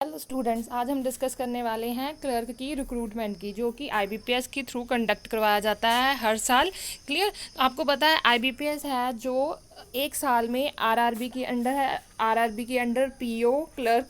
Hello students, आज हम discuss करने वाले हैं क्लर्क की रिक्रूटमेंट की, जो कि आईबीपीएस के थ्रू कंडक्ट करवाया जाता है हर साल। क्लियर। आपको पता है आईबीपीएस है जो एक साल में आरआरबी के अंडर है, आरआरबी के अंडर पीओ क्लर्क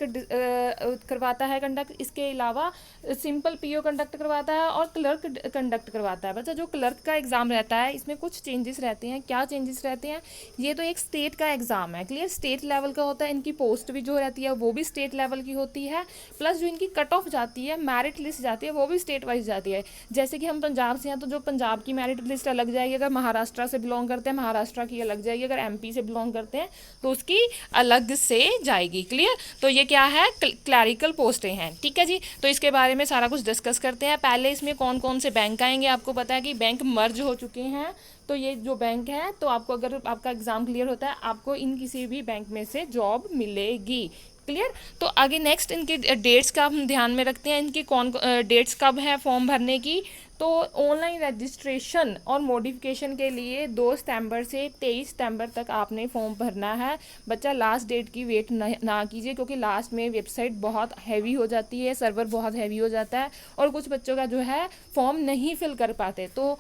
करवाता है कंडक्ट। इसके अलावा सिंपल पीओ कंडक्ट करवाता है और क्लर्क कंडक्ट करवाता है। बच्चा, जो क्लर्क का एग्ज़ाम रहता है इसमें कुछ चेंजेस रहते हैं। क्या चेंजेस रहते हैं? ये तो एक स्टेट का एग्ज़ाम है। क्लियर। स्टेट लेवल का होता है। इनकी पोस्ट भी जो रहती है वो भी स्टेट लेवल की होती है। प्लस जो इनकी कट ऑफ जाती है, मेरिट लिस्ट जाती है, वो भी स्टेट वाइज जाती है। जैसे कि हम पंजाब से हैं तो जो पंजाब की मेरिट लिस्ट अलग जाएगी, अगर महाराष्ट्र से बिलोंग करते हैं महाराष्ट्र की अलग जाएगी, अगर एमपी से बिलोंग करते हैं तो उसकी अलग से जाएगी। क्लियर। तो ये क्या है? क्लैरिकल पोस्टें हैं। ठीक है जी। तो इसके बारे में सारा कुछ डिस्कस करते हैं। पहले इसमें कौन कौन से बैंक आएंगे। आपको पता है कि बैंक मर्ज हो चुके हैं, तो ये जो बैंक है, तो आपको अगर आपका एग्ज़ाम क्लियर होता है आपको इन किसी भी बैंक में से जॉब मिलेगी। क्लियर। तो आगे नेक्स्ट इनके डेट्स का हम ध्यान में रखते हैं। इनकी कौन डेट्स कब है फॉर्म भरने की। तो ऑनलाइन रजिस्ट्रेशन और मॉडिफिकेशन के लिए 2 सितंबर से 23 सितंबर तक आपने फॉर्म भरना है। बच्चा, लास्ट डेट की वेट ना कीजिए, क्योंकि लास्ट में वेबसाइट बहुत हैवी हो जाती है, सर्वर बहुत हैवी हो जाता है और कुछ बच्चों का जो है फॉर्म नहीं फिल कर पाते। तो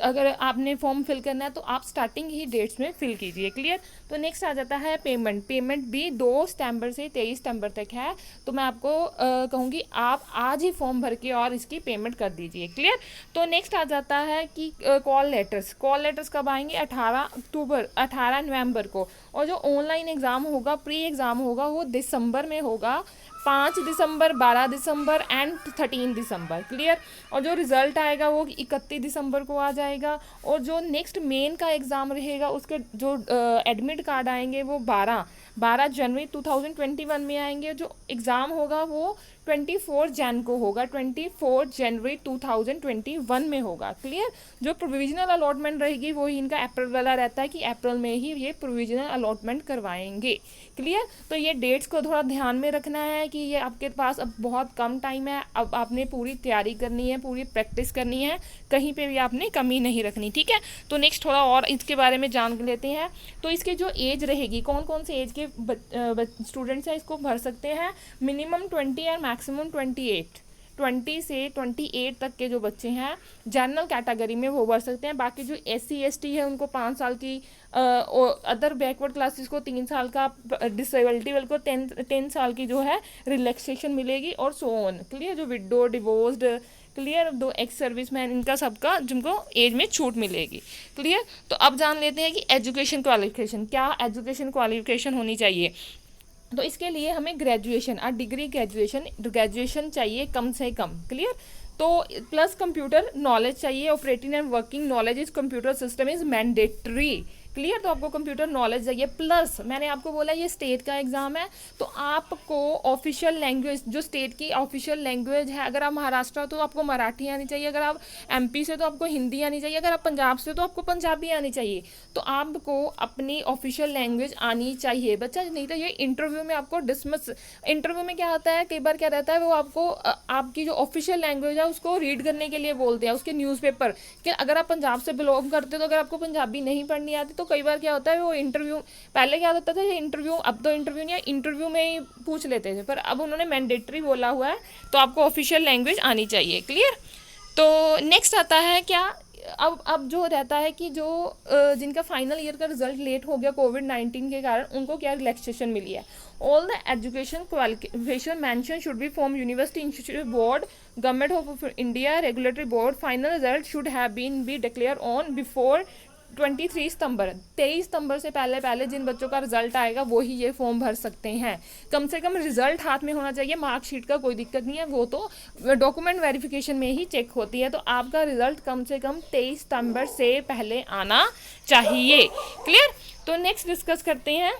अगर आपने फॉर्म फिल करना है तो आप स्टार्टिंग ही डेट्स में फिल कीजिए। क्लियर। तो नेक्स्ट आ जाता है पेमेंट। पेमेंट भी 2 सितंबर से 23 सितंबर तक है। तो मैं आपको कहूँगी आप आज ही फॉर्म भर के और इसकी पेमेंट कर दीजिए। क्लियर। तो नेक्स्ट आ जाता है कि कॉल लेटर्स। कॉल लेटर्स कब आएंगे? 18 नवंबर को। और जो ऑनलाइन एग्ज़ाम होगा, प्री एग्ज़ाम होगा, वो दिसंबर में होगा। 5 दिसंबर, 12 दिसंबर एंड 13 दिसंबर। क्लियर। और जो रिज़ल्ट आएगा वो 31 दिसंबर को आ जाएगा। और जो नेक्स्ट मेन का एग्ज़ाम रहेगा उसके जो एडमिट कार्ड आएंगे वो 12 जनवरी 2021 में आएंगे। जो एग्ज़ाम होगा वो 24 जैन को होगा, 24 जनवरी 2021 में होगा। क्लियर। जो प्रोविजनल अलॉटमेंट रहेगी वही इनका अप्रैल वाला रहता है कि अप्रैल में ही ये प्रोविजनल अलॉटमेंट करवाएंगे। क्लियर। तो ये डेट्स को थोड़ा ध्यान में रखना है कि ये आपके पास अब बहुत कम टाइम है। अब आपने पूरी तैयारी करनी है, पूरी प्रैक्टिस करनी है, कहीं पे भी आपने कमी नहीं रखनी। ठीक है। तो नेक्स्ट थोड़ा और इसके बारे में जान लेते हैं। तो इसकी जो एज रहेगी, कौन कौन से एज के स्टूडेंट्स हैं इसको भर सकते हैं। मिनिमम 20 और मैक्सिमम 28, 20 से 28 तक के जो बच्चे हैं जनरल कैटेगरी में वो भर सकते हैं। बाकी जो SC ST है उनको 5 साल की, अदर बैकवर्ड क्लासेस को 3 साल का, डिसेबिलिटी वाले को 10 साल की जो है रिलैक्सेशन मिलेगी और सो ऑन। क्लियर। जो window, divorced, clear, 2 ex service man, इनका सबका जिनको एज में छूट मिलेगी। क्लियर। तो अब जान लेते हैं कि एजुकेशन क्वालिफिकेशन, क्या एजुकेशन क्वालिफिकेशन होनी चाहिए। तो इसके लिए हमें ग्रेजुएशन और डिग्री ग्रेजुएशन चाहिए कम से कम। क्लियर। तो प्लस कंप्यूटर नॉलेज चाहिए। Operating and working knowledge is computer system is mandatory. Clear. तो आपको कंप्यूटर नॉलेज चाहिए। प्लस मैंने आपको बोला ये स्टेट का एग्ज़ाम है, तो आपको ऑफिशियल लैंग्वेज, जो स्टेट की ऑफिशियल लैंग्वेज है, अगर आप महाराष्ट्र तो आपको मराठी आनी चाहिए, अगर आप MP से तो आपको हिंदी आनी चाहिए, अगर आप पंजाब से तो आपको पंजाबी आनी चाहिए। तो आपको अपनी ऑफिशियल लैंग्वेज आनी चाहिए बच्चा, नहीं तो ये इंटरव्यू में आपको डिसमिस। इंटरव्यू में क्या होता है, कई बार क्या रहता है, वो आपको आपकी जो ऑफिशियल लैंग्वेज है उसको रीड करने के लिए बोलते हैं, उसके न्यूज़पेपर कि अगर आप पंजाब से बिलोंग करते हो तो अगर आपको पंजाबी नहीं पढ़नी आती तो कई बार क्या होता है वो इंटरव्यू, पहले क्या होता था इंटरव्यू, अब तो इंटरव्यू नहीं, इंटरव्यू में ही पूछ लेते थे, पर अब उन्होंने मैंडेटरी बोला हुआ है तो आपको ऑफिशियल लैंग्वेज आनी चाहिए। क्लियर। तो नेक्स्ट आता है क्या, अब जो रहता है कि जो जिनका फाइनल ईयर का रिजल्ट लेट हो गया कोविड-19 के कारण, उनको क्या रिलैक्सेशन मिली है। All the education qualification mention should be from university institute board, government of India, regulatory board. Final result should have been be declare on before 23 September. 23 सितंबर से पहले पहले जिन बच्चों का रिजल्ट आएगा वही ये फॉर्म भर सकते हैं। कम से कम रिजल्ट हाथ में होना चाहिए, मार्कशीट का कोई दिक्कत नहीं है, वो तो डॉक्यूमेंट वेरिफिकेशन में ही चेक होती है। तो आपका रिजल्ट कम से कम 23 सितंबर से पहले आना चाहिए। क्लियर। तो नेक्स्ट डिस्कस करते हैं।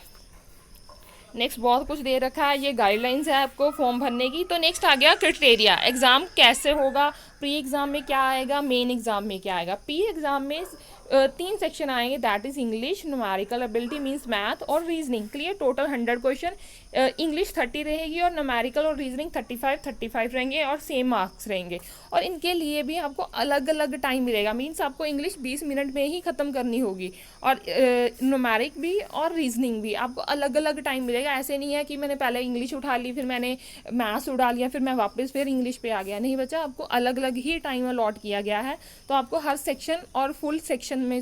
नेक्स्ट बहुत कुछ दे रखा है, ये गाइडलाइंस है आपको फॉर्म भरने की। तो नेक्स्ट आ गया क्राइटेरिया, एग्ज़ाम कैसे होगा, प्री एग्ज़ाम में क्या आएगा, मेन एग्ज़ाम में क्या आएगा। प्री एग्ज़ाम में तीन सेक्शन आएंगे, that is English, numerical ability means math और reasoning. Clear, total 100 question, English 30 रहेगी और न्यूमेरिकल और रीजनिंग 35 रहेंगे और सेम मार्क्स रहेंगे। और इनके लिए भी आपको अलग अलग टाइम मिलेगा, मीन्स आपको इंग्लिश 20 मिनट में ही ख़त्म करनी होगी और न्यूमेरिक भी और रीजनिंग भी आपको अलग अलग टाइम मिलेगा। ऐसे नहीं है कि मैंने पहले इंग्लिश उठा ली, फिर मैंने मैथ्स उठा लिया, फिर मैं वापस फिर इंग्लिश पे आ गया। नहीं बच्चा, आपको अलग अलग ही टाइम अलॉट किया गया है। तो आपको हर सेक्शन और फुल सेक्शन में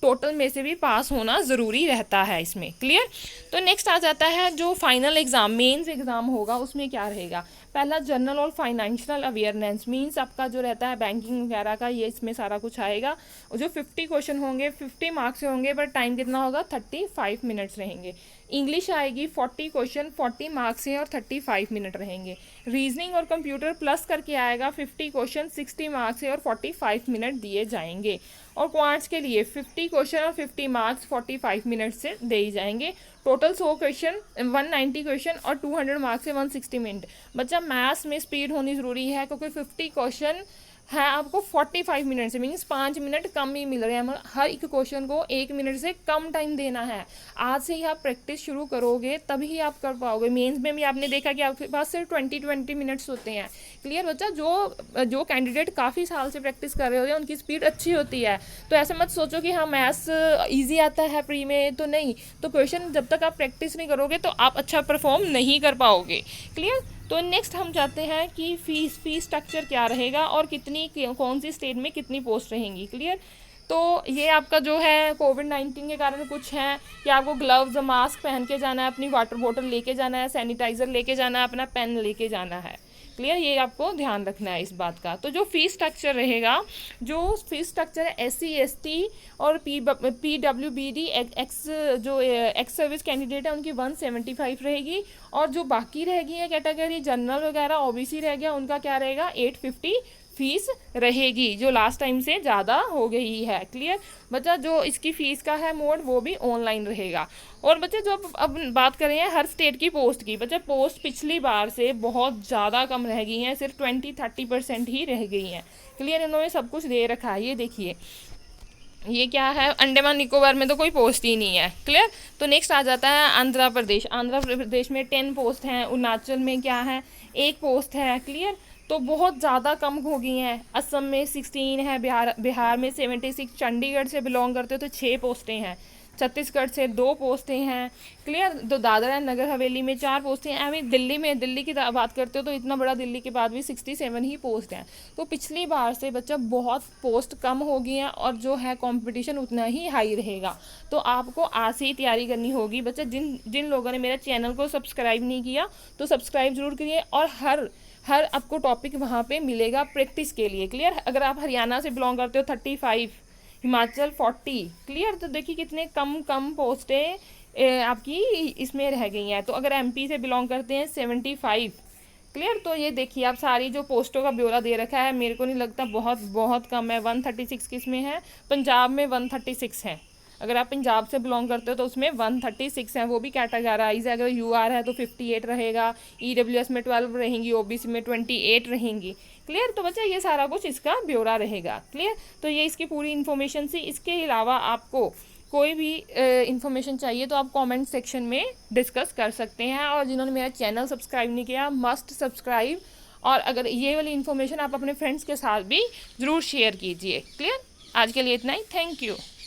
टोटल में से भी पास होना ज़रूरी रहता है इसमें। क्लियर। तो नेक्स्ट आ जाता है जो फाइनल एग्ज़ाम, मेंस एग्ज़ाम होगा, उसमें क्या रहेगा। पहला जनरल और फाइनेंशियल अवेयरनेस, मीन्स आपका जो रहता है बैंकिंग वगैरह का, ये इसमें सारा कुछ आएगा। जो 50 क्वेश्चन होंगे 50 मार्क्स से होंगे, बट टाइम कितना होगा, 35 मिनट्स रहेंगे। इंग्लिश आएगी 40 क्वेश्चन 40 मार्क्स से और 35 मिनट रहेंगे। रीजनिंग और कंप्यूटर प्लस करके आएगा 50 क्वेश्चन 60 मार्क्स से और 45 मिनट दिए जाएंगे। और क्वांट्स के लिए 50 क्वेश्चन और 50 मार्क्स 45 मिनट से दिए जाएंगे। टोटल 100 क्वेश्चन 190 क्वेश्चन और 200 मार्क्स से 160 मिनट। बच्चा मैथ्स में स्पीड होनी ज़रूरी है, क्योंकि 50 क्वेश्चन है आपको 45 मिनट से, मीन्स 5 मिनट कम ही मिल रहे हैं। हर एक क्वेश्चन को 1 मिनट से कम टाइम देना है। आज से ही आप प्रैक्टिस शुरू करोगे तभी आप कर पाओगे। मेंस में भी आपने देखा कि आपके पास सिर्फ 20 मिनट्स होते हैं। क्लियर बच्चा, जो कैंडिडेट काफ़ी साल से प्रैक्टिस कर रहे होते हैं उनकी स्पीड अच्छी होती है। तो ऐसे मत सोचो कि हाँ मैथ्स ईजी आता है प्री में, तो नहीं। तो क्वेश्चन जब तक आप प्रैक्टिस नहीं करोगे तो आप अच्छा परफॉर्म नहीं कर पाओगे। क्लियर। तो नेक्स्ट हम चाहते हैं कि फीस स्ट्रक्चर क्या रहेगा और कितनी कौन सी स्टेट में कितनी पोस्ट रहेंगी। क्लियर। तो ये आपका जो है कोविड-19 के कारण कुछ है कि आपको ग्लव्स मास्क पहन के जाना है, अपनी वाटर बोतल लेके जाना है, सैनिटाइज़र लेके जाना है, अपना पेन लेके जाना है। क्लियर, ये आपको ध्यान रखना है इस बात का। तो जो फीस स्ट्रक्चर रहेगा, जो फीस स्ट्रक्चर है SC ST और PWBD एक्स जो एक्स सर्विस कैंडिडेट है उनकी 175 रहेगी। और जो बाकी रहेगी है कैटेगरी जनरल वगैरह OBC रह गया, उनका क्या रहेगा 850 फीस रहेगी, जो लास्ट टाइम से ज़्यादा हो गई है। क्लियर बच्चा, जो इसकी फ़ीस का है मोड वो भी ऑनलाइन रहेगा। और बच्चे जो अब बात करें हैं हर स्टेट की पोस्ट की, बच्चे पोस्ट पिछली बार से बहुत ज़्यादा कम रह गई हैं, सिर्फ 20-30% ही रह गई हैं। क्लियर, इन्होंने सब कुछ दे रखा है। ये देखिए, ये क्या है, अंडमान निकोबार में तो कोई पोस्ट ही नहीं है। क्लियर। तो नेक्स्ट आ जाता है आंध्र प्रदेश में 10 पोस्ट हैं। अरुणाचल में क्या है, 1 पोस्ट है। क्लियर। तो बहुत ज़्यादा कम हो गई हैं। असम में 16 है, बिहार में 76, चंडीगढ़ से बिलोंग करते हो तो 6 पोस्टें हैं, छत्तीसगढ़ से 2 पोस्टें हैं। क्लियर। तो दादरा एंड नगर हवेली में 4 पोस्टें हैं। अभी दिल्ली की बात करते हो तो इतना बड़ा दिल्ली के बाद भी 67 ही पोस्ट हैं। तो पिछली बार से बच्चा बहुत पोस्ट कम हो गई हैं और जो है कंपटीशन उतना ही हाई रहेगा। तो आपको आज से ही तैयारी करनी होगी। बच्चा जिन लोगों ने मेरा चैनल को सब्सक्राइब नहीं किया तो सब्सक्राइब ज़रूर करिए, और हर आपको टॉपिक वहाँ पे मिलेगा प्रैक्टिस के लिए। क्लियर। अगर आप हरियाणा से बिलोंग करते हो 35, हिमाचल 40। क्लियर। तो देखिए कितने कम पोस्टें आपकी इसमें रह गई हैं। तो अगर MP से बिलोंग करते हैं 75। क्लियर। तो ये देखिए आप सारी जो पोस्टों का ब्यौरा दे रखा है, मेरे को नहीं लगता बहुत कम है। 136 किस में है, पंजाब में 136 है। अगर आप पंजाब से बिलोंग करते हो तो उसमें 136 हैं, वो भी कैटेगराइज है। अगर UR है तो 58 रहेगा, EWS में 12 रहेंगी, OBC में 28 रहेंगी। क्लियर। तो बच्चा ये सारा कुछ इसका ब्यौरा रहेगा। क्लियर। तो ये इसकी पूरी इन्फॉर्मेशन थी। इसके अलावा आपको कोई भी इन्फॉर्मेशन चाहिए तो आप कमेंट सेक्शन में डिस्कस कर सकते हैं। और जिन्होंने मेरा चैनल सब्सक्राइब नहीं किया मस्ट सब्सक्राइब। और अगर ये वाली इन्फॉर्मेशन आप अपने फ्रेंड्स के साथ भी ज़रूर शेयर कीजिए। क्लियर। आज के लिए इतना ही। Thank you.